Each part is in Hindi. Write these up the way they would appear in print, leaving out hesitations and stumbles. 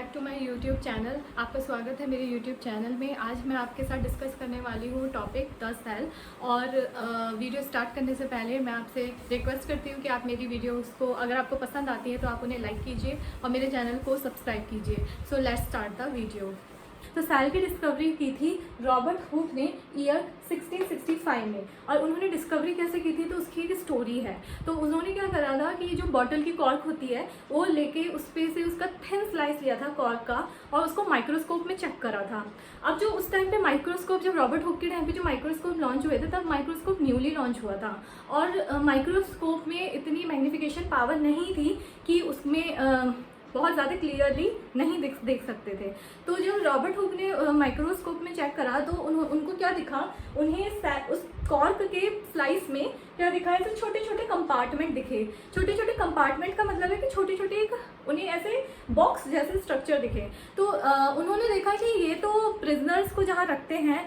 Back to my YouTube channel. आपका स्वागत है मेरे यूट्यूब चैनल में। आज मैं आपके साथ डिस्कस करने वाली हूँ टॉपिक द सेल। और वीडियो स्टार्ट करने से पहले मैं आपसे रिक्वेस्ट करती हूँ कि आप मेरी वीडियोस को अगर आपको पसंद आती है तो आप उन्हें लाइक कीजिए और मेरे चैनल को सब्सक्राइब कीजिए। सो लेट्स स्टार्ट द वीडियो। तो सेल की डिस्कवरी की थी रॉबर्ट हुक ने ईयर 1665 में। और उन्होंने डिस्कवरी कैसे की थी तो उसकी एक स्टोरी है। तो उन्होंने क्या करा था कि जो बॉटल की कॉर्क होती है वो लेके उस पे से उसका थिन स्लाइस लिया था कॉर्क का और उसको माइक्रोस्कोप में चेक करा था। अब जो उस टाइम पे माइक्रोस्कोप, जब रॉबर्ट हुक के टाइम पे जो माइक्रोस्कोप लॉन्च हुए थे तब माइक्रोस्कोप न्यूली लॉन्च हुआ था और माइक्रोस्कोप में इतनी मैग्नीफिकेशन पावर नहीं थी कि उसमें बहुत ज़्यादा क्लियरली नहीं देख सकते थे। तो जब रॉबर्ट हुक ने माइक्रोस्कोप में चेक करा तो उनको क्या दिखा, उन्हें उस कॉर्क के स्लाइस में क्या दिखा, ऐसे छोटे छोटे कंपार्टमेंट दिखे। छोटे छोटे कंपार्टमेंट का मतलब है कि छोटे छोटे एक उन्हें ऐसे बॉक्स जैसे स्ट्रक्चर दिखे। तो उन्होंने देखा कि ये तो प्रिजनर्स को जहाँ रखते हैं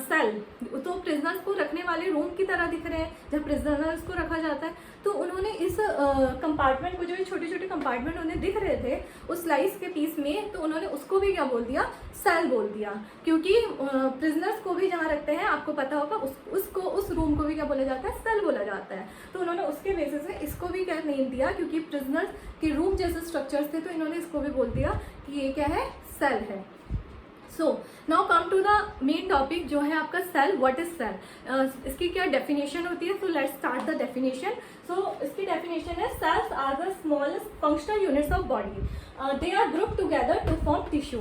सेल, तो प्रिजनर्स को रखने वाले रूम की तरह दिख रहे हैं जब प्रिजनर्स को रखा जाता है। तो उन्होंने इस कंपार्टमेंट को, जो छोटे छोटे कंपार्टमेंट उन्हें दिख रहे थे उस स्लाइस के पीस में, तो उन्होंने उसको भी क्या बोल दिया, सेल बोल दिया। क्योंकि प्रिजनर्स को भी जहाँ रखते हैं आपको पता होगा उस रूम को भी क्या बोला जाता है, सेल बोला जाता है। तो उन्होंने उसके बेसिस पे इसको भी क्या नेम दिया, क्योंकि प्रिजनर्स के रूम जैसे स्ट्रक्चर्स थे तो इन्होंने इसको भी बोल दिया कि ये क्या है, सेल है। So now come to the main topic जो है आपका सेल। व्हाट इज सेल, इसकी क्या डेफिनेशन होती है। So let's start the definition. So इसकी डेफिनेशन है cells are the smallest functional units of body, they are group together to form tissue.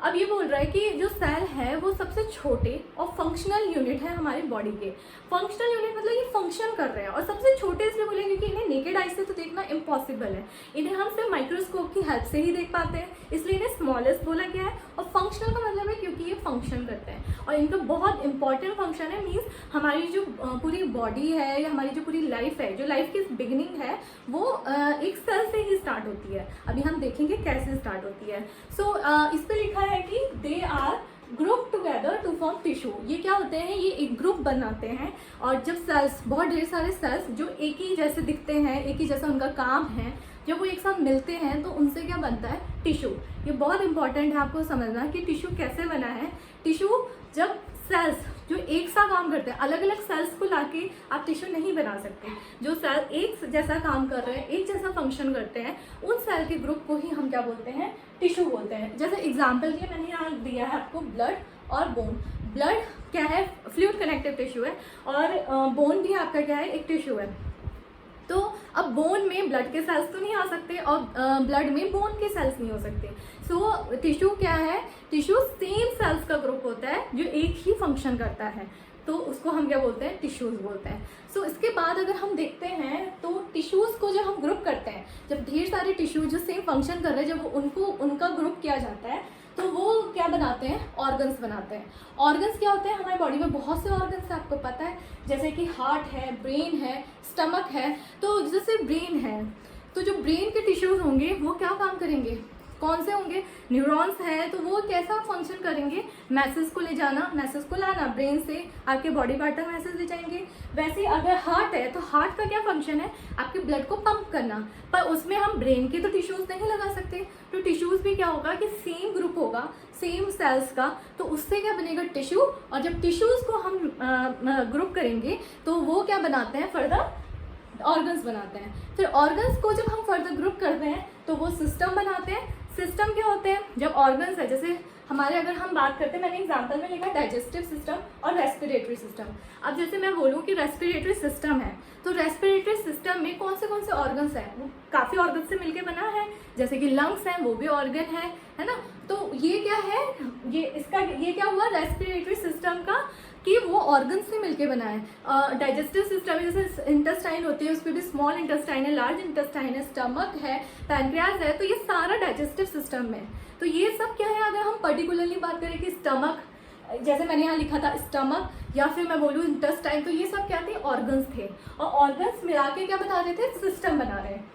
अब ये बोल रहा है कि जो सेल है वो सबसे छोटे और फंक्शनल यूनिट है हमारी बॉडी के। फंक्शनल यूनिट मतलब ये फंक्शन कर रहे हैं और सबसे छोटे इसलिए बोलेंगे क्योंकि इन्हें नेकेड आई से तो देखना इम्पॉसिबल है। इन्हें हम सिर्फ माइक्रोस्कोप की हेल्प से ही देख पाते हैं, इसलिए इन्हें स्मॉलेस्ट बोला गया है। और फंक्शनल का मतलब है क्योंकि ये फंक्शन करते हैं और इनका बहुत इंपॉर्टेंट फंक्शन है। मीन्स हमारी जो पूरी बॉडी है या हमारी जो पूरी लाइफ है, जो लाइफ की बिगिनिंग है वो एक सेल से ही स्टार्ट होती है। अभी हम देखेंगे कैसे स्टार्ट होती है। सो इस पे लिखा है कि they are group together to form tissue. ये क्या होते हैं, ये एक ग्रुप बनाते हैं। और जब सेल्स, बहुत ढेर सारे सेल्स जो एक ही जैसे दिखते हैं, एक ही जैसा उनका काम है, जब वो एक साथ मिलते हैं तो उनसे क्या बनता है, टिश्यू। ये बहुत इंपॉर्टेंट है आपको समझना कि टिश्यू कैसे बना है। टिश्यू जब सेल्स जो एक सा काम करते हैं, अलग अलग सेल्स को लाके आप टिश्यू नहीं बना सकते। जो सेल एक जैसा काम कर रहे हैं, एक जैसा फंक्शन करते हैं, उन सेल के ग्रुप को ही हम क्या बोलते हैं, टिश्यू बोलते हैं। जैसे एग्जांपल के मैंने यहाँ दिया है आपको ब्लड और बोन। ब्लड क्या है, फ्लूइड कनेक्टिव टिश्यू है और बोन भी आपका क्या है, एक टिश्यू है। तो अब बोन में ब्लड के सेल्स तो नहीं आ सकते और ब्लड में बोन के सेल्स नहीं हो सकते। सो टिश्यू क्या है, टिश्यू सेम सेल्स का ग्रुप होता है जो एक ही फंक्शन करता है, तो उसको हम क्या बोलते हैं, टिश्यूज बोलते हैं। सो इसके बाद अगर हम देखते हैं तो टिश्यूज को जब हम ग्रुप करते हैं, जब ढेर सारे टिश्यूज जो सेम फंक्शन कर रहे हैं, जब उनका ग्रुप किया जाता है तो वो क्या बनाते हैं, ऑर्गन्स बनाते हैं। ऑर्गन्स क्या होते हैं, हमारी बॉडी में बहुत से ऑर्गन्स है, आपको पता है, जैसे कि हार्ट है, ब्रेन है, स्टमक है। तो जैसे ब्रेन है तो जो ब्रेन के टिश्यूज होंगे वो क्या काम करेंगे, कौन से होंगे, न्यूरॉन्स हैं, तो वो कैसा फंक्शन करेंगे, मैसेज को ले जाना, मैसेज को लाना, ब्रेन से आपके बॉडी पार्ट तक मैसेज ले जाएंगे। वैसे अगर हार्ट है तो हार्ट का क्या फंक्शन है, आपके ब्लड को पंप करना। पर उसमें हम ब्रेन के तो टिश्यूज नहीं लगा सकते, तो टिश्यूज भी क्या होगा कि सेम ग्रुप होगा, सेम सेल्स का, तो उससे क्या बनेगा, टिश्यू। और जब टिश्यूज को हम ग्रुप करेंगे तो वो क्या बनाते हैं, फर्दर ऑर्गन्स बनाते हैं। फिर ऑर्गन्स को जब हम फर्दर ग्रुप करते हैं तो वो सिस्टम बनाते हैं। सिस्टम क्या होते हैं, जब ऑर्गन्स है, जैसे हमारे अगर हम बात करते हैं, मैंने एग्जांपल में लिखा डाइजेस्टिव सिस्टम और रेस्पिरेटरी सिस्टम। अब जैसे मैं बोलूँ कि रेस्पिरेटरी सिस्टम है, तो रेस्पिरेटरी सिस्टम में कौन से ऑर्गन्स हैं, वो काफ़ी ऑर्गन से मिलके बना है। जैसे कि लंग्स हैं, वो भी ऑर्गन है ना। तो ये क्या है, ये क्या हुआ, रेस्पिरेटरी सिस्टम का, कि वो ऑर्गन से मिलके बना है। डाइजेस्टिव सिस्टम में जैसे इंटेस्टाइन होती है, उस पर भी स्मॉल इंटेस्टाइन है, लार्ज इंटेस्टाइन है, स्टमक है, पैनक्रियाज है, तो ये सारा डाइजेस्टिव सिस्टम में। तो ये सब क्या है, अगर हम पर्टिकुलरली बात करें कि स्टमक, जैसे मैंने यहाँ लिखा था स्टमक, या फिर मैं बोलूँ इंटेस्टाइन, तो ये सब क्या थे, ऑर्गन्स थे। और ऑर्गन्स मिला के क्या बना रहे थे, सिस्टम बना रहे हैं।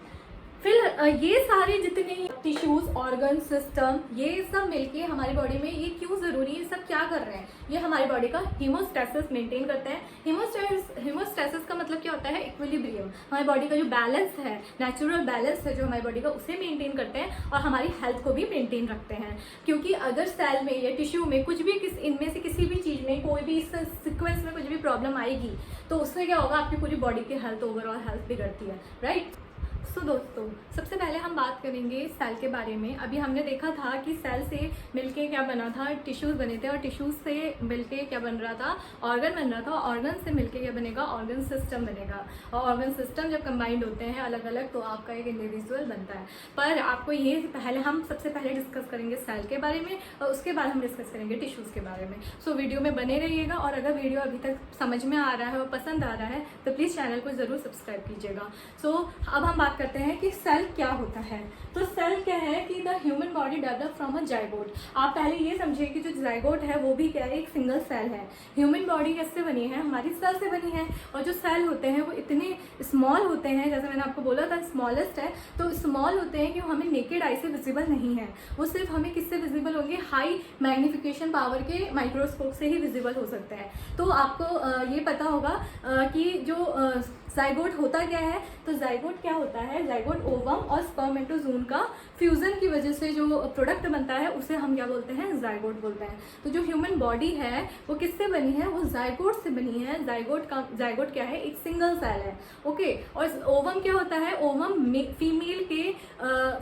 फिर ये सारे जितने टिश्यूज, ऑर्गन, सिस्टम, ये सब मिलके हमारी बॉडी में ये क्यों ज़रूरी है, सब क्या कर रहे हैं, ये हमारी बॉडी का हीमोस्टेसिस मेंटेन करते हैं। हीमोस्टेसिस का मतलब क्या होता है, इक्विलिब्रियम, हमारी बॉडी का जो बैलेंस है, नेचुरल बैलेंस है जो हमारी बॉडी का, उसे मेंटेन करते हैं और हमारी हेल्थ को भी मेंटेन रखते हैं। क्योंकि अगर सेल में या टिश्यू में कुछ भी इनमें से किसी भी चीज़ में कोई भी इस सिक्वेंस में कुछ भी प्रॉब्लम आएगी तो उससे क्या होगा, आपकी पूरी बॉडी की हेल्थ, ओवरऑल हेल्थ बिगड़ती है, राइट। सो दोस्तों, सबसे पहले हम बात करेंगे सेल के बारे में। अभी हमने देखा था कि सेल से मिलके क्या बना था, टिश्यूज बने थे, और टिश्यूज से मिलके क्या बन रहा था, ऑर्गन बन रहा था। ऑर्गन से मिलके क्या बनेगा, ऑर्गन सिस्टम बनेगा। और ऑर्गन सिस्टम जब कंबाइंड होते हैं अलग अलग तो आपका एक इंडिविजुअल बनता है। पर आपको ये पहले हम सबसे पहले डिस्कस करेंगे सेल के बारे में और उसके बाद हम डिस्कस करेंगे टिश्यूज़ के बारे में। सो वीडियो में बने रहिएगा, और अगर वीडियो अभी तक समझ में आ रहा है और पसंद आ रहा है तो प्लीज़ चैनल को ज़रूर सब्सक्राइब कीजिएगा। सो अब हम बात करते हैं कि सेल क्या होता है। तो सेल क्या है कि the human body develop from a zygote. आप पहले ये समझिए कि जो जाइगोट है वो भी क्या है, एक सिंगल सेल है। ह्यूमन बॉडी कैसे बनी है, हमारी सेल से बनी है। और जो सेल होते हैं वो इतने स्मॉल होते हैं, जैसे मैंने आपको बोला था स्मॉलेस्ट है, तो स्मॉल होते हैं कि वो हमें नेकेड आई से विजिबल नहीं है। वो सिर्फ हमें किससे विजिबल होंगे, हाई मैग्निफिकेशन पावर के माइक्रोस्कोप से ही विजिबल हो सकते हैं। तो आपको ये पता होगा कि जो जाइगोट होता क्या है, तो जाइगोट क्या होता है, जाइगोट ओवम और स्पर्मेटोजोन का फ्यूजन की वजह से जो प्रोडक्ट बनता है उसे हम क्या बोलते हैं, जाइगोट बोलते हैं। तो जो ह्यूमन बॉडी है वो किससे बनी है, वो जाइगोट से बनी है। जाइगोट क्या है, एक सिंगल सेल है, ओके। और ओवम क्या होता है, ओवम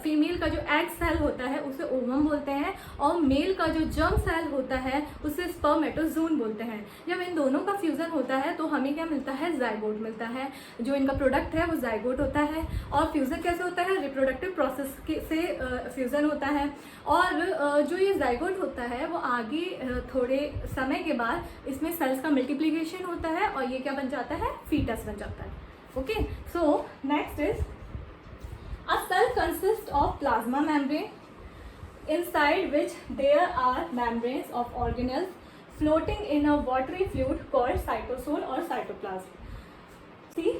फीमेल का जो एग सेल होता है उसे ओवम बोलते हैं, और मेल का जो जर्म सेल होता है उसे स्पर्मेटोजोन बोलते हैं। जब इन दोनों का फ्यूजन होता है तो हमें क्या मिलता है, जाइगोट मिलता है। जो इनका प्रोडक्ट है वो जाइगोट होता है। और फ्यूजन कैसे होता है, रिप्रोडक्टिव प्रोसेस से फ्यूजन होता है। और जो ये जाइगोट होता है वो आगे थोड़े समय के बाद इसमें सेल्स का मल्टीप्लिकेशन होता है और ये क्या बन जाता है, फीटस बन जाता है, okay. So next is a cell consist of plasma membrane inside which there are membranes of organelles floating in a watery fluid called cytosol or cytoplasm।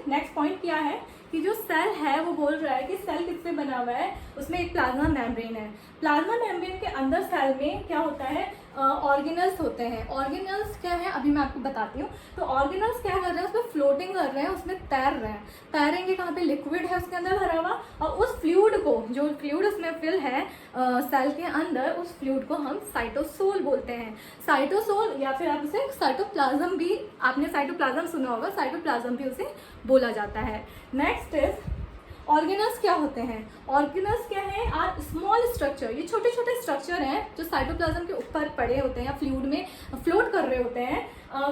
Next point क्या है कि जो सेल है वो बोल रहा है कि सेल किससे बना हुआ है, उसमें एक प्लाज्मा मेम्ब्रेन है। प्लाज्मा मेम्ब्रेन के अंदर सेल में क्या होता है, ऑर्गेनल्स होते हैं। ऑर्गेनल्स क्या है अभी मैं आपको बताती हूँ। तो ऑर्गेनल्स क्या कर रहे हैं, उसमें फ्लोटिंग कर रहे हैं, उसमें तैर रहे हैं। तैरेंगे कहाँ पे, लिक्विड है उसके अंदर भरा हुआ, और उस फ्लूइड को, जो फ्लूइड उसमें फिल है सेल के अंदर, उस फ्लूइड को हम साइटोसोल बोलते हैं। साइटोसोल या फिर आप उसे साइटोप्लाज्म भी, आपने साइटोप्लाज्म सुना होगा, साइटोप्लाज्म भी उसे बोला जाता है। नेक्स्ट इज ऑर्गेनल्स क्या होते हैं। ऑर्गेनल्स क्या है, आर स्मॉल स्ट्रक्चर, ये छोटे छोटे स्ट्रक्चर हैं जो साइटोप्लाज्म के ऊपर पड़े होते हैं या फ्लूइड में फ्लोट कर रहे होते हैं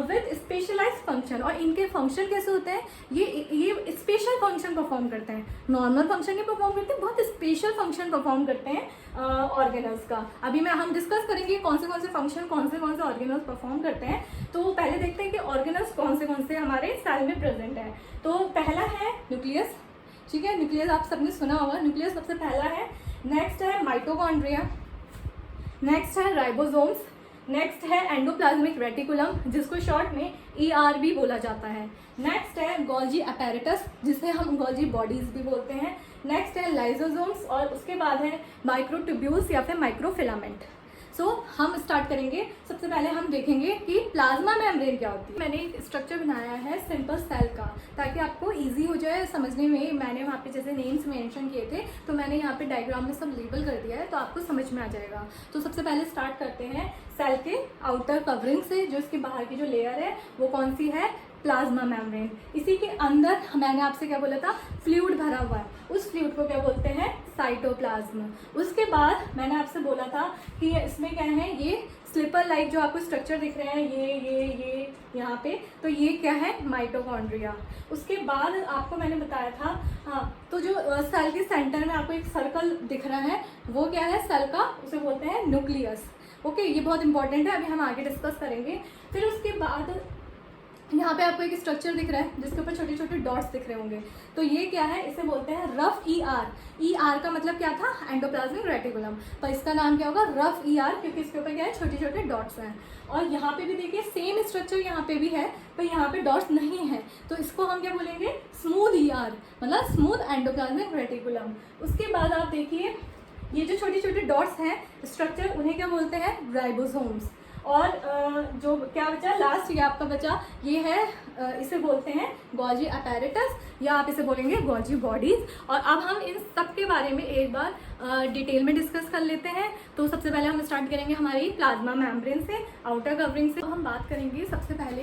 विद स्पेशलाइज्ड फंक्शन। और इनके फंक्शन कैसे होते हैं, ये स्पेशल फंक्शन परफॉर्म करते हैं, नॉर्मल फंक्शन नहीं परफॉर्म करते, बहुत स्पेशल फंक्शन परफॉर्म करते हैं ऑर्गेनल्स का। अभी हम डिस्कस करेंगे कौन से फंक्शन कौन से ऑर्गेनल्स परफॉर्म करते हैं। तो पहले देखते हैं कि ऑर्गेनल्स कौन से हमारे सेल में प्रेजेंट है। तो पहला है न्यूक्लियस, ठीक है, न्यूक्लियस आप सबने सुना होगा, न्यूक्लियस सबसे पहला है। नेक्स्ट है माइटोकॉन्ड्रिया, नेक्स्ट है राइबोसोम्स, नेक्स्ट है एंडोप्लाज्मिक रेटिकुलम जिसको शॉर्ट में ERB बोला जाता है। नेक्स्ट है गोल्जी अपैरेटस जिसे हम गोल्जी बॉडीज भी बोलते हैं। नेक्स्ट है लाइसोसोम्स, और उसके बाद है माइक्रोट्यूब्यूल्स या फिर माइक्रोफिलामेंट। सो हम स्टार्ट करेंगे। सबसे पहले हम देखेंगे कि प्लाज्मा मेम्ब्रेन क्या होती है। मैंने एक स्ट्रक्चर बनाया है सिंपल सेल का ताकि आपको इजी हो जाए समझने में। मैंने वहाँ पे जैसे नेम्स मेंशन किए थे तो मैंने यहाँ पे डायग्राम में सब लेबल कर दिया है तो आपको समझ में आ जाएगा। तो सबसे पहले स्टार्ट करते हैं सेल के आउटर कवरिंग से, जो इसकी बाहर की जो लेयर है वो कौन सी है, प्लाज्मा मेम्ब्रेन। इसी के अंदर मैंने आपसे क्या बोला था, फ्लूइड भरा हुआ है, उस फ्लूइड को क्या बोलते हैं, साइटोप्लाज्म। उसके बाद मैंने आपसे बोला था कि इसमें क्या है, ये स्लिपर लाइक जो आपको स्ट्रक्चर दिख रहे हैं ये यहाँ पे, तो ये क्या है, माइटोकॉन्ड्रिया। उसके बाद आपको मैंने बताया था, हाँ, तो जो सेल के सेंटर में आपको एक सर्कल दिख रहा है वो क्या है सेल का, उसे बोलते हैं न्यूक्लियस। ओके, ये बहुत इंपॉर्टेंट है, अभी हम आगे डिस्कस करेंगे। फिर उसके बाद यहाँ पे आपको एक स्ट्रक्चर दिख रहा है जिसके ऊपर छोटे छोटे डॉट्स दिख रहे होंगे, तो ये क्या है, इसे बोलते हैं रफ ER का मतलब क्या था, एंडोप्लाज्मिक रेटिकुलम, पर इसका नाम क्या होगा, रफ ER, क्योंकि इसके ऊपर क्या है, छोटे छोटे डॉट्स हैं। और यहाँ पे भी देखिए सेम स्ट्रक्चर यहाँ पे भी है पर यहाँ पे डॉट्स नहीं है, तो इसको हम क्या बोलेंगे, स्मूथ ER। स्मूदाकार, मतलब स्मूथ एंडोप्लाज्मिक रेटिकुलम। उसके बाद आप देखिए ये जो छोटे छोटे डॉट्स हैं स्ट्रक्चर, उन्हें क्या बोलते हैं, राइबोसोम्स। और जो क्या बचा लास्ट, ये आपका बचा, ये है इसे बोलते हैं गॉल्जी अपैरेटस, या आप इसे बोलेंगे गॉल्जी बॉडीज। और अब हम इन सब के बारे में एक बार डिटेल में डिस्कस कर लेते हैं। तो सबसे पहले हम स्टार्ट करेंगे हमारी प्लाज्मा मेम्ब्रेन से, आउटर कवरिंग से। तो हम बात करेंगे सबसे पहले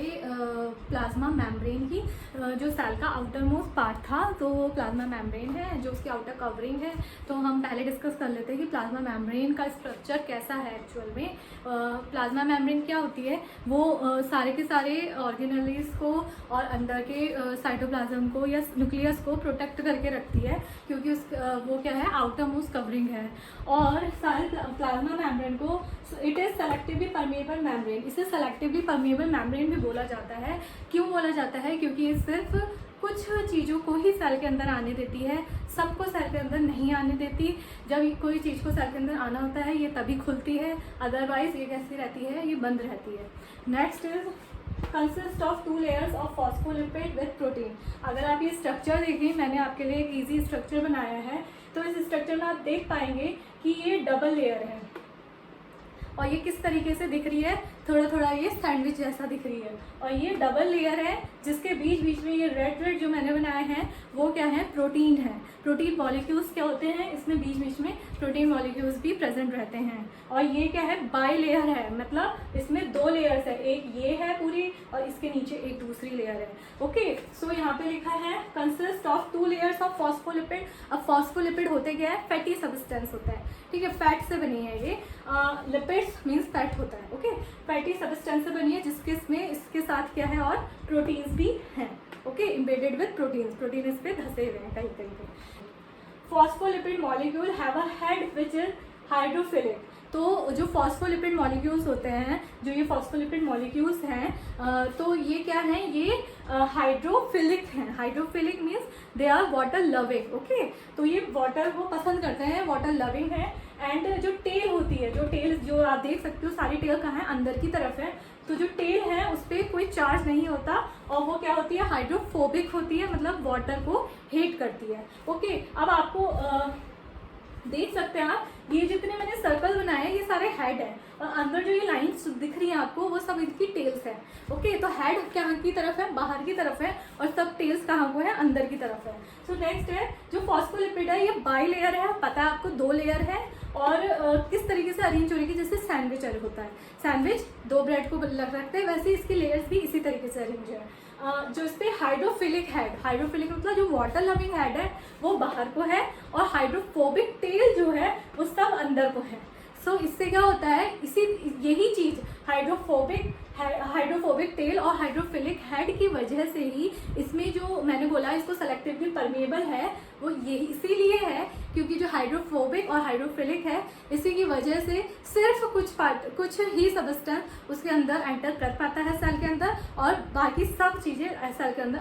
प्लाज्मा मेम्ब्रेन की, जो सेल का आउटर मोस्ट पार्ट था, तो वो प्लाज्मा मेम्ब्रेन है, जो उसकी आउटर कवरिंग है। तो हम पहले डिस्कस कर लेते हैं कि प्लाज्मा मेम्ब्रेन का स्ट्रक्चर कैसा है एक्चुअल में। प्लाज्मा मेम्ब्रेन क्या होती है, वो सारे के सारे ऑर्गेनेलीज को और अंदर के साइटोप्लाज्म को या न्यूक्लियस को प्रोटेक्ट करके रखती है, क्योंकि उस वो क्या है, आउटर मोस्ट कवरिंग है। और सारे प्लाज्मा मेम्ब्रेन को it is selectively permeable membrane, इसे सेलेक्टिवली परमेएबल मेम्ब्रेन भी बोला जाता है। क्यों बोला जाता है, क्योंकि ये सिर्फ कुछ चीज़ों को ही सेल के अंदर आने देती है, सबको सेल के अंदर नहीं आने देती। जब कोई चीज़ को सेल के अंदर आना होता है ये तभी खुलती है, अदरवाइज ये कैसी रहती है, ये बंद रहती है। Next is consist of 2 layers of phospholipid with protein. अगर आप ये स्ट्रक्चर देखें, मैंने आपके लिए एक ईजी स्ट्रक्चर बनाया है, तो इस स्ट्रक्चर में आप देख पाएंगे कि ये डबल लेयर है। और ये किस तरीके से दिख रही है, थोड़ा थोड़ा ये सैंडविच जैसा दिख रही है। और ये डबल लेयर है जिसके बीच बीच में ये रेड रेड जो मैंने बनाए हैं वो क्या है, प्रोटीन है। प्रोटीन मॉलिक्यूल्स क्या होते हैं, इसमें बीच बीच में प्रोटीन मॉलिक्यूल्स भी प्रेजेंट रहते हैं। और ये क्या है, बाई लेयर है, मतलब इसमें 2 लेयर्स है, एक ये है पूरी और इसके नीचे एक दूसरी लेयर है। ओके, सो यहाँ पे लिखा है consist of 2 layers of phospholipid. अब फॉस्फोलिपिड होते क्या है, फैटी सब्सटेंस होता है, ठीक है, फैट से बनी है ये। लिपिड्स मीन्स फैट होता है, ओके, फैटी सब्सटेंस से बनी है, जिसके इसमें इसके साथ क्या है, और प्रोटीन्स भी हैं, okay, embedded with proteins, protein इस पे धसे हुए हैं कहीं कहीं पे। Phospholipid molecule have a head which is hydrophilic. तो जो फॉस्फोलिपिड मॉलिक्यूल्स होते हैं, जो ये फॉस्फोलिपिड मॉलिक्यूल्स हैं, तो ये क्या हैं, ये हाइड्रोफिलिक हैं। Hydrophilic means they are water loving, okay, तो ये वाटर को पसंद करते हैं, वाटर लविंग है। एंड जो टेल होती है, जो टेल जो आप देख सकते हो, सारी टेल कहाँ है, अंदर की तरफ है। तो जो टेल है उस पर कोई चार्ज नहीं होता, और वो क्या होती है, हाइड्रोफोबिक होती है, मतलब वाटर को हेट करती है। ओके, अब आपको देख सकते हैं आप, ये जितने मैंने सर्कल बनाए हैं ये सारे हेड है, और अंदर जो ये लाइंस दिख रही हैं आपको वो सब इनकी टेल्स है। ओके, तो हेड कहाँ की तरफ है, बाहर की तरफ है, और सब टेल्स कहाँ को है, अंदर की तरफ है। सो नेक्स्ट है जो फॉस्फोलिपिड है, ये बाई लेयर है, पता है आपको 2 लेयर है। और किस तरीके से अरेंज हो रही है, जैसे सैंडविच होता है, सैंडविच 2 ब्रेड को लग रखते हैं, वैसे इसकी लेयर्स भी इसी तरीके से अरेंज है। जो इस पे हाइड्रोफिलिक हेड, हाइड्रोफिलिक मतलब जो वाटर लविंग हेड है वो बाहर को है, और हाइड्रोफोबिक टेल जो है वो सब अंदर को है। सो इससे क्या होता है, यही चीज़ हाइड्रोफोबिक टेल और हाइड्रोफिलिक हेड की वजह से ही इसमें जो मैंने बोला इसको सेलेक्टिवली परमेएबल है, वो यही इसीलिए है क्योंकि जो हाइड्रोफोबिक और हाइड्रोफिलिक है इसी की वजह से सिर्फ कुछ ही सब्सटेंस उसके अंदर एंटर कर पाता है सेल के अंदर, और बाकी सब चीज़ें सेल के अंदर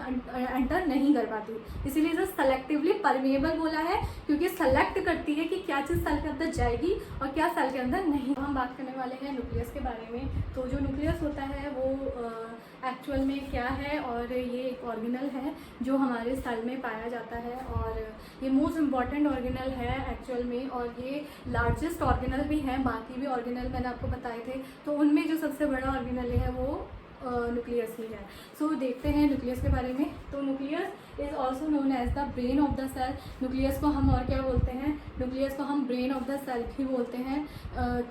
एंटर नहीं कर पाती। इसीलिए इसे सेलेक्टिवली परमेएबल बोला है, क्योंकि सेलेक्ट करती है कि क्या चीज़ सेल के अंदर जाएगी और क्या सेल के अंदर नहीं। हम बात करने वाले हैं न्यूक्लियस के बारे में। तो जो न्यूक्लियस होता है वो एक्चुअल में क्या है, और ये एक ऑर्गेनल है जो हमारे सेल में पाया जाता है, और ये मोस्ट इम्पॉर्टेंट ऑर्गेनल है एक्चुअल में, और ये लार्जेस्ट ऑर्गेनल भी है। बाकी भी ऑर्गेनल मैंने आपको बताए थे, तो उनमें जो सबसे बड़ा ऑर्गेनल है वो न्यूक्लियस ही है। सो देखते हैं न्यूक्लियस के बारे में। तो nucleus is also known as the brain of the cell. Nucleus को हम और क्या बोलते हैं, न्यूक्लियस को हम ब्रेन ऑफ द सेल ही बोलते हैं।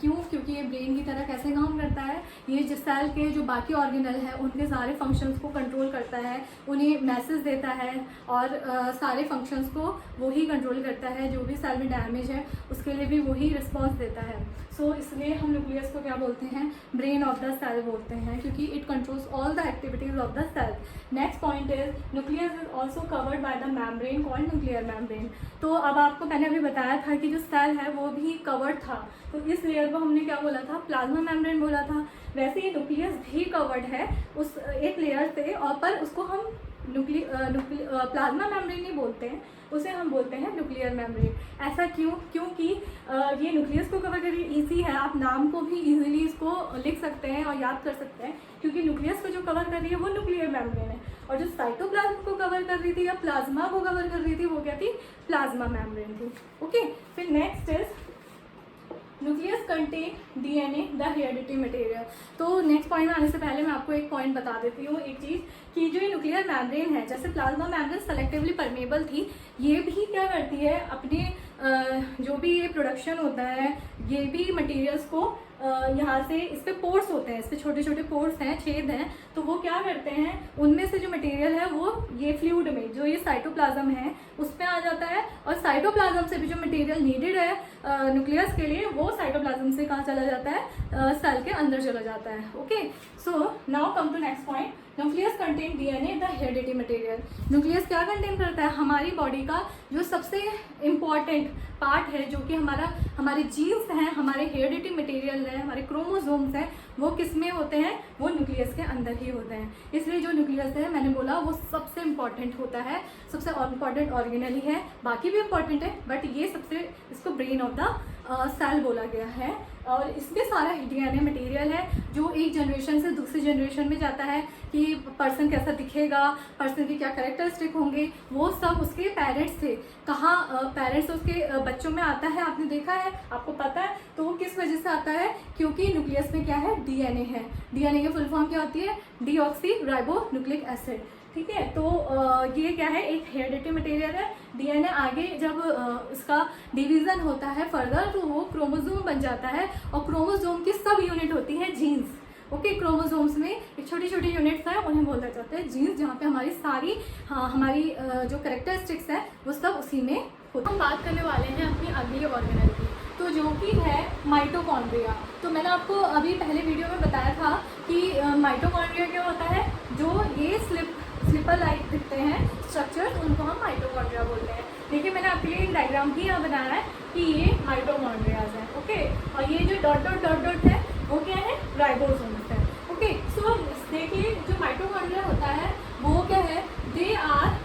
क्यों, क्योंकि ये ब्रेन की तरह कैसे काम करता है, ये जिस सेल के जो बाकी ऑर्गेनल है उनके सारे फंक्शंस को कंट्रोल करता है, उन्हें मैसेज देता है, और सारे फंक्शंस को वही कंट्रोल करता है। जो भी सेल में डैमेज है उसके लिए भी वही रिस्पॉन्स देता है। सो इसलिए हम न्यूक्लियस को क्या बोलते हैं, ब्रेन ऑफ द सेल बोलते हैं, क्योंकि it controls all the activities of the cell. Next point is nucleus is also covered by the membrane called nuclear membrane. तो अब आपको मैंने अभी बताया था कि जो सेल है वो भी कवर्ड था, तो इस लेयर को हमने क्या बोला था, प्लाज्मा मेम्ब्रेन बोला था। वैसे ही न्यूक्लियस भी कवर्ड है उस एक लेयर से, और पर उसको हम प्लाज्मा मेम्ब्रेन नहीं बोलते हैं, उसे हम बोलते हैं न्यूक्लियर मेम्ब्रेन। ऐसा क्यों? क्योंकि ये न्यूक्लियस को कवर करना ईजी है, आप नाम को भी ईजिली इसको लिख सकते हैं और याद कर सकते हैं, क्योंकि न्यूक्लियस को जो कवर कर रही है वो न्यूक्लियर मेम्ब्रेन है, और जो साइटोप्लाज्म को कवर कर रही थी या प्लाज्मा को कवर कर रही थी वो क्या थी? प्लाज्मा मेम्ब्रेन थी। ओके, फिर next is nucleus contain DNA the heredity material. तो नेक्स्ट पॉइंट में आने से पहले मैं आपको एक पॉइंट बता देती हूँ, एक चीज़ कि जो ये न्यूक्लियर मेम्ब्रेन है, जैसे प्लाज्मा मेम्ब्रेन सेलेक्टिवली परमेबल थी, ये भी क्या करती है अपने जो भी ये प्रोडक्शन होता है, ये भी मटेरियल्स को यहाँ से, इस पे पोर्स होते हैं, इस पे छोटे छोटे पोर्स हैं, छेद हैं, तो वो क्या करते हैं, उनमें से जो मटेरियल है वो ये फ्लूइड में जो ये साइटोप्लाज्म है उस पे आ जाता है, और साइटोप्लाज्म से भी जो मटेरियल नीडेड है न्यूक्लियस के लिए वो साइटोप्लाज्म से कहाँ चला जाता है? सेल के अंदर चला जाता है। Okay, so now come to next point, nucleus contain DNA the heredity material. Nucleus क्या कंटेन करता है? हमारी बॉडी का जो सबसे इम्पॉर्टेंट पार्ट है, जो कि हमारे जीन्स हैं, हमारे हेरिडिटी मटेरियल है, हमारे क्रोमोसोम्स हैं, वो किस में होते हैं? वो न्यूक्लियस के अंदर ही होते हैं। इसलिए जो न्यूक्लियस है, मैंने बोला, वो सबसे इम्पॉर्टेंट होता है, सबसे इम्पॉर्टेंट ऑर्गेनल ही है, बाकी भी इम्पॉर्टेंट है, बट ये सबसे, इसको ब्रेन ऑफ द सेल बोला गया है। और इसमें सारा डीएनए मटेरियल है जो एक जनरेशन से दूसरी जनरेशन में जाता है, कि पर्सन कैसा दिखेगा, पर्सन की क्या कैरेक्टरिस्टिक होंगे, वो सब उसके पेरेंट्स थे, कहाँ पेरेंट्स उसके बच्चों में आता है, आपने देखा है, आपको पता है, तो वो किस वजह से आता है? क्योंकि न्यूक्लियस में क्या है? डीएनए है। डीएनए की फुल फॉर्म क्या होती है? Deoxy ribo nucleic acid. ठीक है, तो ये क्या है? एक हेरिडिटी मटेरियल है। डीएनए आगे जब इसका डिवीजन होता है फर्दर, तो वो क्रोमोसोम बन जाता है, और क्रोमोसोम की सब यूनिट होती है जीन्स। ओके, क्रोमोसोम्स में एक छोटी छोटी यूनिट्स हैं, उन्हें बोला जाता है जीन्स, जहाँ पे हमारी सारी हमारी जो कैरेक्टरिस्टिक्स है वो सब उसी में होती है। हम बात करने वाले हैं अपनी अगली ऑर्गेनल की, तो जो कि है माइटोकॉन्ड्रिया। तो मैंने आपको अभी पहले वीडियो में बताया था कि माइटोकॉन्ड्रिया क्या होता है? जो ये स्लिपर लाइक दिखते हैं स्ट्रक्चर्स, उनको हम माइटोकॉन्ड्रिया बोलते हैं। देखिए, मैंने आपके लिए एक डायग्राम भी यहाँ बनाया है कि ये माइटोकॉन्ड्रियाज हैं। ओके, और ये जो डॉट डॉट डॉट डॉट है वो क्या है? राइबोसोम्स है। ओके, सो देखिए, जो माइटोकॉन्ड्रिया होता है वो क्या है? They are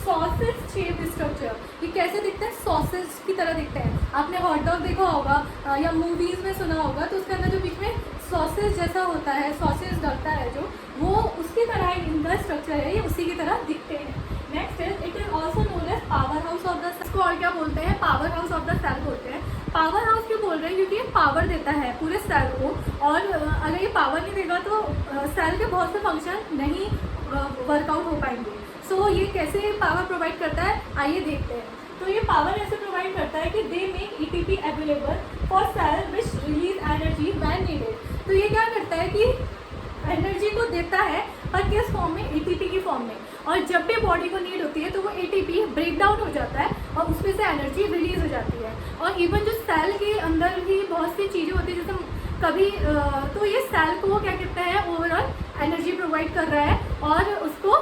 sausage shaped structure. ये कैसे दिखते हैं? सॉसेज की तरह दिखते हैं। आपने हॉट डॉग देखा होगा या मूवीज में सुना होगा, तो उसके अंदर जो बीच में सॉसेज जैसा होता है, सॉसेज डलता है जो, वो उसकी तरह इनका स्ट्रक्चर है, ये उसी की तरह दिखते हैं। Next is, it is also known as power house of the cell. इसको और क्या बोलते हैं? Power house of the cell बोलते हैं। पावर हाउस क्यों बोल रहे हैं? क्योंकि ये पावर देता है पूरे सेल को, और अगर ये पावर नहीं देगा तो सेल के बहुत से फंक्शन नहीं वर्कआउट हो पाएंगे। सो ये कैसे पावर प्रोवाइड करता है, आइए देखते हैं। तो ये पावर ऐसे प्रोवाइड करता है कि they make ATP available for cell which release energy when needed. तो ये क्या करता है कि एनर्जी को देता है, पर किस फॉर्म में? एटीपी की फॉर्म में। और जब भी बॉडी को नीड होती है तो वो एटीपी ब्रेक डाउन हो जाता है और उसमें से एनर्जी रिलीज हो जाती है। और इवन जो सेल के अंदर भी बहुत सी चीज़ें होती है, जैसे कभी तो ये सेल को क्या कहते हैं? ओवरऑल एनर्जी प्रोवाइड कर रहा है, और उसको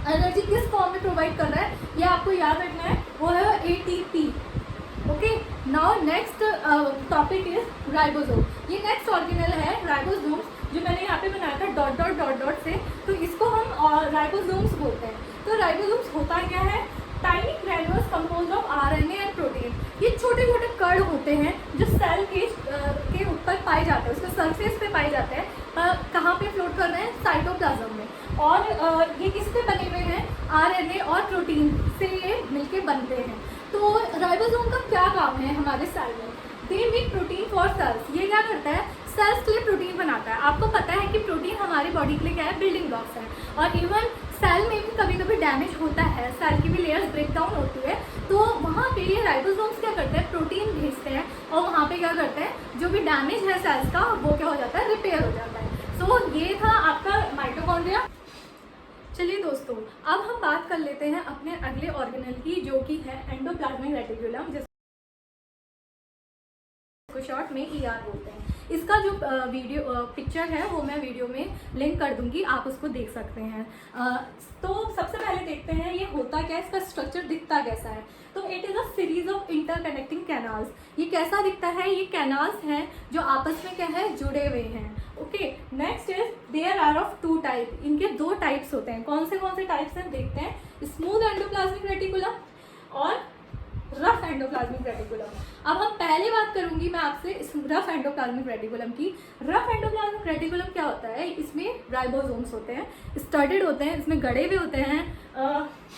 एनर्जी किस फॉर्म में प्रोवाइड कर रहा है ये आपको याद रखना है, वो है ATP. Okay, now next topic is ribosome. ये नेक्स्ट ऑर्गेनल है राइबोसोम, जो मैंने यहाँ पे बनाया था डॉट डॉट डॉट डॉट से, तो इसको हम राइबोसोम्स बोलते हैं। तो राइबोसोम्स होता क्या है? Tiny granules composed of RNA and protein. ये छोटे छोटे कण होते हैं जो सेल के ऊपर पाए जाते हैं, उसके सरफेस पे पाए जाते हैं। कहाँ पे फ्लोट कर रहे हैं? साइटोप्लाज्म में। और ये किससे बने हुए हैं? आरएनए और प्रोटीन से ये मिलके बनते हैं। तो राइबोसोम का क्या काम है हमारे सेल में? They make protein for cells. ये क्या करता है? सेल्स के लिए प्रोटीन बनाता है। आपको पता है कि प्रोटीन हमारी बॉडी के लिए क्या है? बिल्डिंग ब्लॉक्स है। और इवन सेल में भी कभी कभी डैमेज होता है, सेल की भी लेयर्स ब्रेक डाउन होती है, तो वहाँ पे ये राइबोसोम्स क्या करते हैं? प्रोटीन भेजते हैं, और वहाँ पे क्या करते हैं? जो भी डैमेज है सेल्स का, वो क्या हो जाता है? रिपेयर हो जाता है। सो ये था आपका माइटोकॉन्ड्रिया। चलिए दोस्तों, अब हम बात कर लेते हैं अपने अगले ऑर्गेनल की, जो कि है एंडोप्लाज्मिक रेटिकुलम, जिसको शॉर्ट में ER बोलते हैं। इसका जो वीडियो पिक्चर है वो मैं वीडियो में लिंक कर दूंगी, आप उसको देख सकते हैं। तो सबसे पहले देखते हैं ये होता क्या है, इसका स्ट्रक्चर दिखता कैसा है। तो it is a series of interconnecting canals. ये कैसा दिखता है, ये कैनाल्स हैं जो आपस में क्या है, जुड़े हुए हैं। Okay, next is there are of 2 type. इनके 2 टाइप्स होते हैं। कौन से टाइप्स हैं देखते हैं, स्मूथ एंडोप्लाज्मिक रेटिकुलम और रफ एंडोप्लाज्मिक रेटिकुलम। अब हम पहले बात करूंगी मैं आपसे इस रफ एंडोप्लाज्मिक रेटिकुलम की। रफ एंडोप्लाज्मिक रेटिकुलम क्या होता है, इसमें राइबोसोम्स होते हैं, स्टडेड होते हैं, इसमें गड़े हुए होते हैं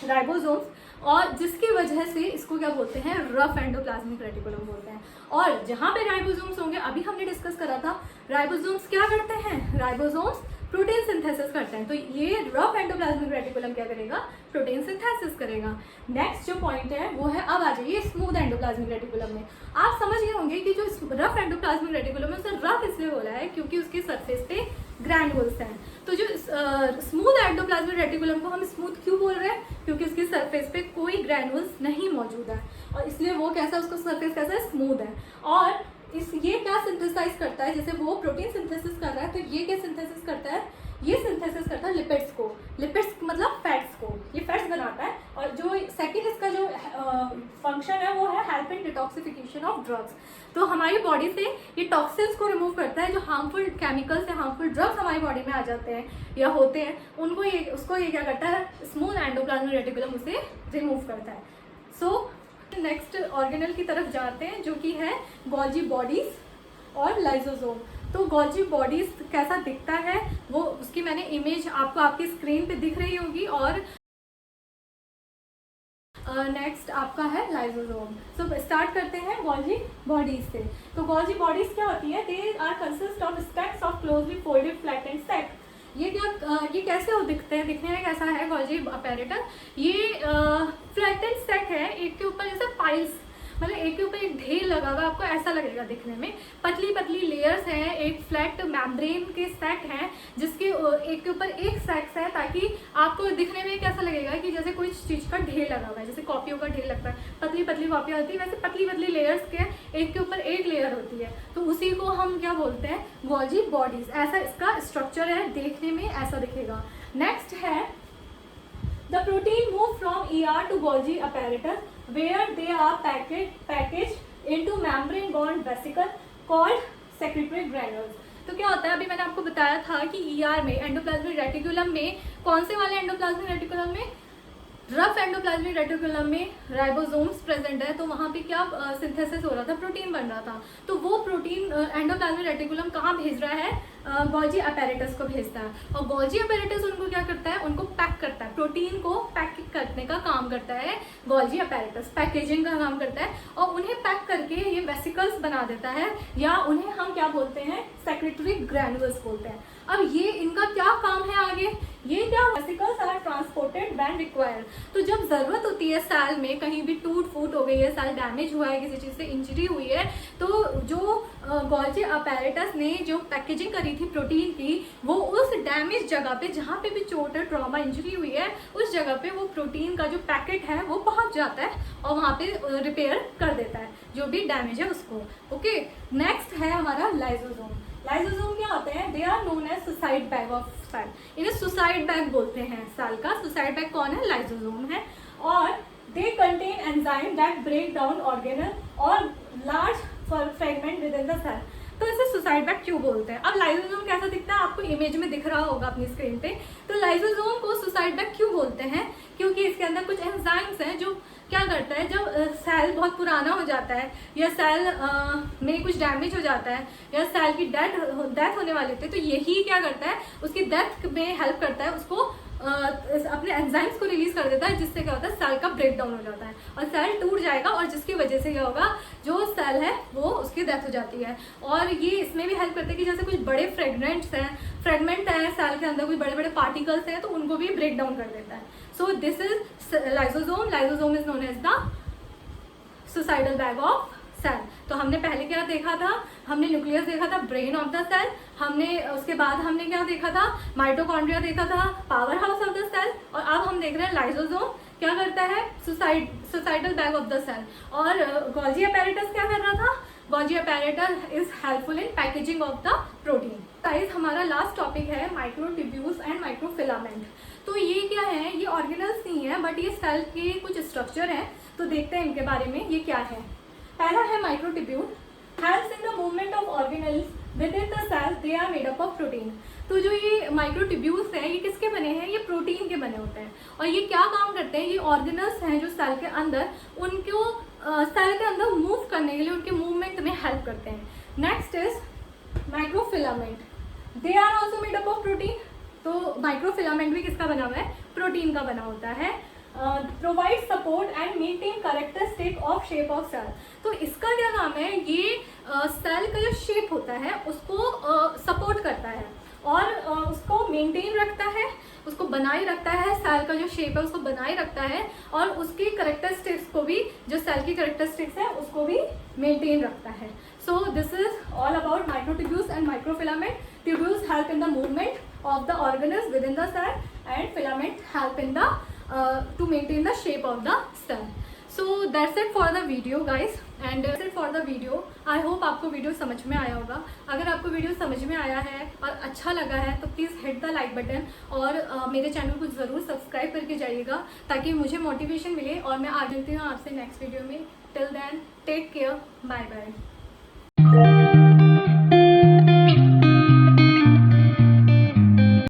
राइबोसोम्स, और जिसकी वजह से इसको क्या बोलते हैं, रफ एंडोप्लाज्मिक रेटिकुलम बोलते हैं। और जहाँ पे राइबोसोम्स होंगे, अभी हमने डिस्कस करा था, राइबोसोम्स क्या करते हैं, राइबोसोम्स प्रोटीन सिंथेसिस करते हैं। तो ये रफ एंडोप्लाज्मिक रेटिकुलम क्या करेगा, प्रोटीन सिंथेसिस करेगा। नेक्स्ट जो पॉइंट है वो है, अब आ जाइए स्मूथ एंडोप्लाज्मिक रेटिकुलम में। आप समझ गए होंगे कि जो रफ एंडोप्लाज्मिक रेटिकुलम है उसे रफ इसलिए बोला है क्योंकि उसके सरफेस पे ग्रैन्युल्स हैं। तो जो स्मूथ एंडोप्लाज्मिक रेटिकुलम को हम स्मूथ क्यों बोल रहे हैं, क्योंकि उसकी सरफेस पे कोई ग्रैन्युल्स नहीं मौजूद है, और इसलिए वो कैसा, उसका सरफेस कैसा है, स्मूथ है। और ये क्या सिंथेसाइज करता है, जैसे वो प्रोटीन सिंथेसिस कर रहा है, तो ये क्या सिंथेसिस करता है, ये सिंथेसिस करता है लिपिड्स को। लिपिड्स मतलब फैट्स को, ये फैट्स बनाता है। और जो सेकंड इसका जो फंक्शन है वो है help in detoxification of drugs. तो हमारी बॉडी से ये टॉक्सिन्स को रिमूव करता है, जो हार्मफुल केमिकल्स या हार्मफुल ड्रग्स हमारी बॉडी में आ जाते हैं या होते हैं, उनको उसको ये क्या करता है, स्मूथ एंडोप्लाज्मिक रेटिकुलम उसे रिमूव करता है। सो नेक्स्ट ऑर्गेनल की तरफ जाते हैं, जो कि है गोल्जी बॉडीज और लाइसोसोम। तो गोल्जी बॉडीज कैसा दिखता है, वो उसकी मैंने इमेज आपको आपकी स्क्रीन पे दिख रही होगी। और नेक्स्ट आपका है लाइसोसोम। सो स्टार्ट करते हैं गोल्जी बॉडीज से। तो गोल्जी बॉडीज क्या होती है, they are consist of stacks of closely folded flattened sac. ये कैसे हो दिखते हैं, दिखने में कैसा है गोल्जी अपैरेटस, ये फ्लैटेंड सैक है, एक के ऊपर जैसे पाइल्स, मतलब एक के ऊपर एक ढेर लगा हुआ, आपको ऐसा लगेगा दिखने में। पतली पतली लेयर्स हैं, एक फ्लैट मेम्ब्रेन के सैक हैं, जिसके एक के ऊपर एक सैक्स है, ताकि आपको दिखने में कैसा लगेगा कि जैसे कोई चीज़ का ढेर लगा हुआ है, जैसे कॉपियों का ढेर लगता है, पतली पतली कॉपियाँ होती है, वैसे पतली पतली लेयर्स के एक के ऊपर एक लेयर होती है। तो उसी को हम क्या बोलते हैं, गोल्जी बॉडीज। ऐसा इसका स्ट्रक्चर है, देखने में ऐसा दिखेगा। नेक्स्ट है the protein move from ER to Golgi apparatus where they are packaged into membrane bound vesicle called secretory granules। तो क्या होता है, अभी मैंने आपको बताया था कि ER में, एंडोप्लाज्मिक रेटिकुलम में, कौन से वाले एंडोप्लाज्मिक रेटिकुलम में, रफ एंडोप्लाज्मिक रेटिकुलम में राइबोसोम्स प्रेजेंट है। तो वहाँ पे क्या सिंथेसिस हो रहा था, प्रोटीन बन रहा था। तो वो प्रोटीन एंडोप्लाज्मिक रेटिकुलम कहाँ भेज रहा है, गोल्जी अपैरेटस को भेजता है। और गोल्जी अपैरेटस उनको क्या करता है, उनको पैक करता है, प्रोटीन को पैक करने का काम करता है गोल्जी अपैरेटस, पैकेजिंग का काम करता है, और उन्हें पैक करके ये वेसिकल्स बना देता है, या उन्हें हम क्या बोलते हैं, सेक्रेटरी ग्रैनुल्स बोलते हैं। अब ये इनका क्या काम है आगे, ये क्या, vesicles are transported when required. तो जब जरूरत होती है सेल में, कहीं भी टूट फूट हो गई है, सेल डैमेज हुआ है, किसी चीज़ से इंजरी हुई है, तो जो गोल्जी अपैरेटस ने जो पैकेजिंग करी थी प्रोटीन की, वो उस डैमेज जगह पे, जहाँ पे भी चोट है, ट्रॉमा, इंजरी हुई है, उस जगह पे वो प्रोटीन का जो पैकेट है वो पहुँच जाता है और वहाँ पे रिपेयर कर देता है जो भी डैमेज है उसको। ओके, नेक्स्ट है हमारा लाइसोसोम। लाइसोसोम क्या होते हैं, they are known as suicide bag of cell. इन्हें सुसाइड बैग बोलते हैं सेल का। सुसाइड बैग कौन है, लाइसोसोम है। और they contain enzyme that break down organelle और large fragment within the cell. तो इसे सुसाइड बैग क्यों बोलते हैं। अब लाइसोसोम कैसा दिखता है, आपको इमेज में दिख रहा होगा अपनी स्क्रीन पे। तो लाइसोसोम को सुसाइड बैग क्यों बोलते हैं, क्योंकि इसके अंदर कुछ एंजाइम्स हैं जो क्या करता है, जब सेल बहुत पुराना हो जाता है या सेल में कुछ डैमेज हो जाता है या सेल की डेथ होने वाली होती है, तो यही क्या करता है, उसकी डेथ में हेल्प करता है, उसको अपने एंजाइम्स को रिलीज कर देता है, जिससे क्या होता है, सेल का ब्रेक डाउन हो जाता है और सेल टूट जाएगा, और जिसकी वजह से क्या होगा, जो सेल है वो उसकी डेथ हो जाती है। और ये इसमें भी हेल्प करता है कि जैसे कुछ बड़े फ्रेगमेंट है सेल के अंदर, कोई बड़े बड़े पार्टिकल्स हैं, तो उनको भी ब्रेक डाउन कर देता है। So this is lysosome. Lysosome is known as the suicidal bag of cell. तो हमने पहले क्या देखा था, हमने न्यूक्लियस देखा था, ब्रेन ऑफ द सेल, हमने उसके बाद हमने क्या देखा था, माइटोकॉन्ड्रिया देखा था, power house of the cell, और अब हम देख रहे हैं लाइसोसोम क्या करता है, suicidal bag of the cell. और गोल्गी अपैरेटस क्या कर रहा था, Golgi apparatus is helpful in packaging of the protein. Guys हमारा लास्ट टॉपिक है माइक्रोट्यूब्यूल्स एंड माइक्रोफिलामेंट। तो ये क्या है, ये ऑर्गेनल्स नहीं है बट ये सेल के कुछ स्ट्रक्चर हैं, तो देखते हैं इनके बारे में ये क्या है। पहला है microtubule, helps in the movement of organelles within the cell, they are made up of protein. तो जो ये माइक्रोट्यूब्यूल्स हैं ये किसके बने हैं, ये प्रोटीन के बने होते हैं। और ये क्या काम करते हैं, ये ऑर्गेनल्स हैं जो सेल के अंदर, उनको सेल के अंदर मूव करने के लिए, उनके मूवमेंट में हेल्प करते हैं। Next is microfilament, they are also made up of protein. तो माइक्रोफिलामेंट भी किसका बना हुआ है, प्रोटीन का बना होता है। Provide support and maintain characteristic of shape of cell. तो इसका क्या काम है, ये सेल का जो शेप होता है उसको सपोर्ट करता है और उसको मेंटेन रखता है, उसको बनाए रखता है, सेल का जो शेप है उसको बनाए रखता है और उसकी कैरेक्टरिस्टिक्स को भी, जो सेल की कैरेक्टरिस्टिक्स है उसको भी मेंटेन रखता है। So this is all about microtubules and microfilament. Tubules help in the movement of the organelles within the cell and filament help in the to maintain the shape of the cell. So that's it for the video guys and that's it for the video. I hope आपको वीडियो समझ में आया होगा। अगर आपको वीडियो समझ में आया है और अच्छा लगा है तो please hit the like button और मेरे चैनल को ज़रूर सब्सक्राइब करके जाइएगा ताकि मुझे मोटिवेशन मिले और मैं आ मिलती हूँ आपसे नेक्स्ट वीडियो में। Till then take care, bye bye.